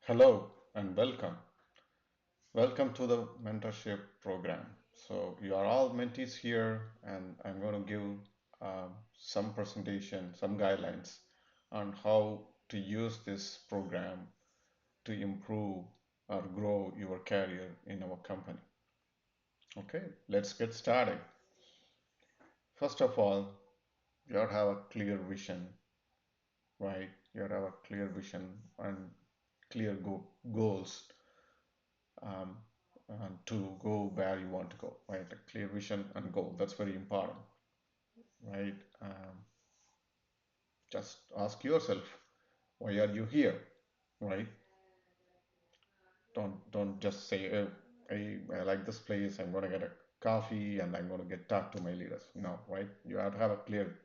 Hello and welcome. Welcome to the mentorship program. So you are all mentees here, and I'm going to give some presentation, some guidelines on how to use this program to improve or grow your career in our company. Okay, let's get started. First of all, you have to have a clear vision, right? You have to have a clear vision and clear goals um, to go where you want to go, right? A clear vision and goal. That's very important, right? Just ask yourself, why are you here, right? Don't just say, oh, I like this place. I'm going to get a coffee and I'm going to get talk to my leaders. No, right? You have to have a clear,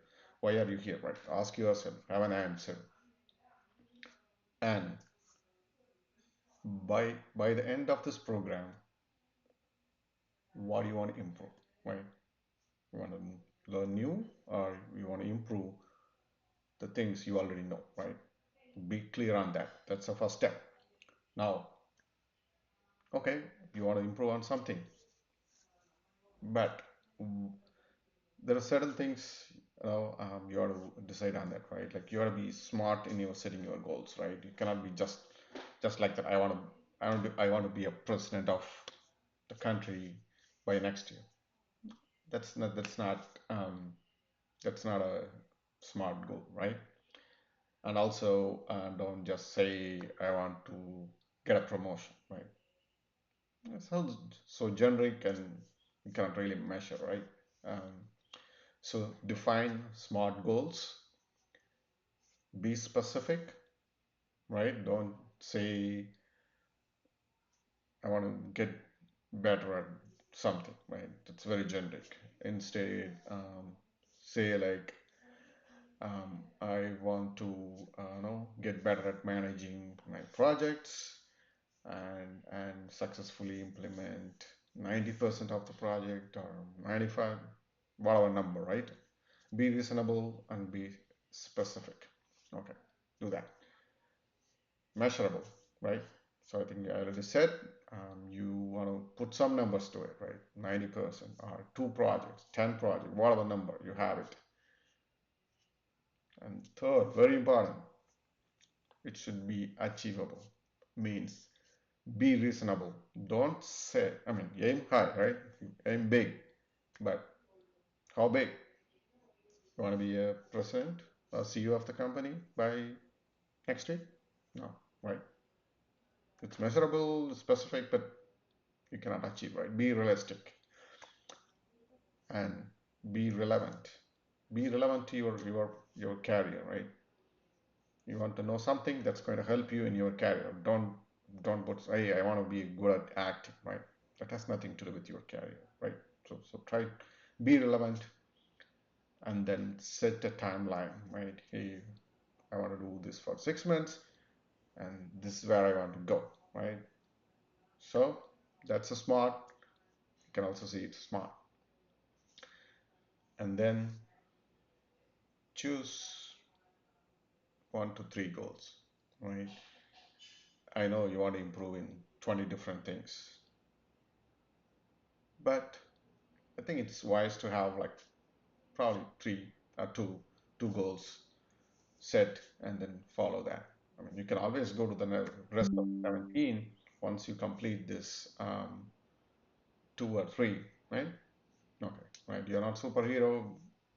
why are you here, right? Ask yourself, have an answer, and by the end of this program, what do you want to improve, right? You want to learn new or you want to improve the things you already know, right? Be clear on that. That's the first step. Now, okay, you want to improve on something, but there are certain things you have to decide on that, right? Like you have to be smart in your setting your goals, right? You cannot be just like that. I want to be a president of the country by next year. That's not a smart goal, right? And also, don't just say I want to get a promotion, right? It sounds so generic and you cannot really measure, right? Um, so define smart goals, be specific, right? Don't say I want to get better at something, right? That's very generic. Instead, say like I want to get better at managing my projects and successfully implement 90% of the project or 95, whatever number, right? Be reasonable and be specific. Okay, do that. Measurable, right? So I think I already said you want to put some numbers to it, right? 90% or two projects, 10 projects, whatever number you have it. And third, very important, it should be achievable. Means be reasonable. Don't say, I mean, aim high, right? Aim big. But how big? You want to be a president or CEO of the company by next week? No, right? It's measurable, specific, but you cannot achieve, right? Be realistic and be relevant. Be relevant to your career, right? You want to know something that's going to help you in your career. Don't put, hey, I want to be good at acting, right? That has nothing to do with your career, right? So try be relevant and then set a timeline, right? Hey, I want to do this for 6 months and this is where I want to go, right? So that's a smart. You can also see it's smart. And then choose 1 to 3 goals, right? I know you want to improve in 20 different things, but I think it's wise to have like probably three or two goals set and then follow that. I mean, you can always go to the rest of 17 once you complete this two or three, right? Okay, right. You're not superhero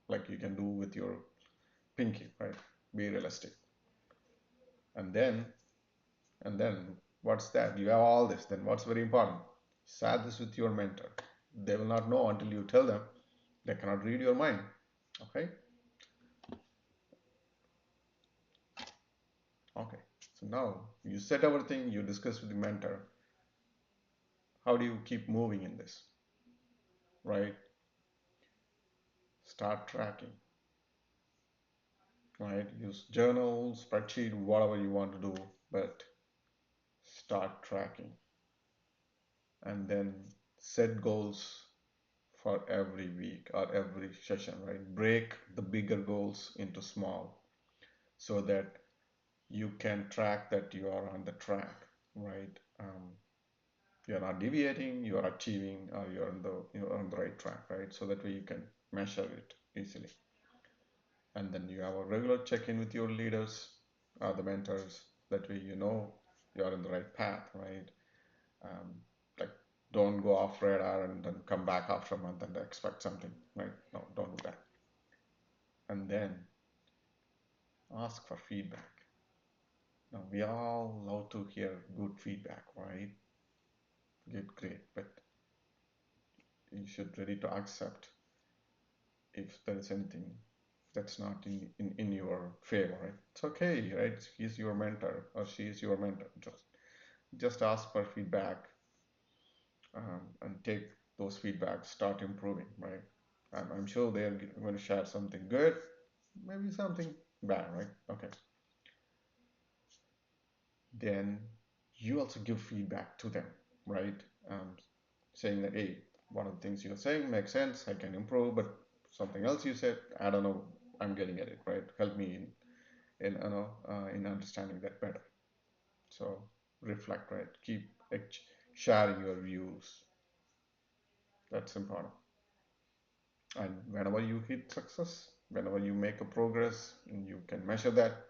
like you can do with your pinky, right? Be realistic. And then what's that? You have all this. Then what's very important? Share this with your mentor. They will not know until you tell them. They cannot read your mind. Okay? Okay. So now you set everything, you discuss with the mentor. How do you keep moving in this? Right? Start tracking. Right? Use journal, spreadsheet, whatever you want to do, but start tracking. And then set goals for every week or every session, right? Break the bigger goals into small so that you can track that you are on the track. right? You're not deviating, you're achieving, or you're on the right track, right? So that way you can measure it easily. And then you have a regular check-in with your leaders, the mentors. That way you know you're in the right path, right? Um, like don't go off radar and then come back after a month and expect something, right? No, don't do that. And then ask for feedback. Now we all love to hear good feedback, right? Good, great, but you should ready to accept if there is anything that's not in your favor, right? It's okay, right? He's your mentor or she is your mentor. Just ask for feedback, and take those feedbacks, start improving, right? I'm sure they're going to share something good, maybe something bad, right? Okay. Then you also give feedback to them, right? Um, Saying that, hey, one of the things you're saying makes sense, I can improve, but something else you said, I don't know, I'm getting at it, right? Help me in understanding that better. So reflect, right? Keep sharing your views. That's important. And whenever you hit success, whenever you make a progress, and you can measure that,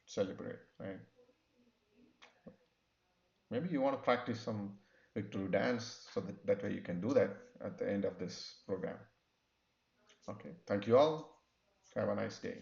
celebrate, right? Maybe you want to practice some victory dance so that way you can do that at the end of this program. Okay, thank you all. Have a nice day.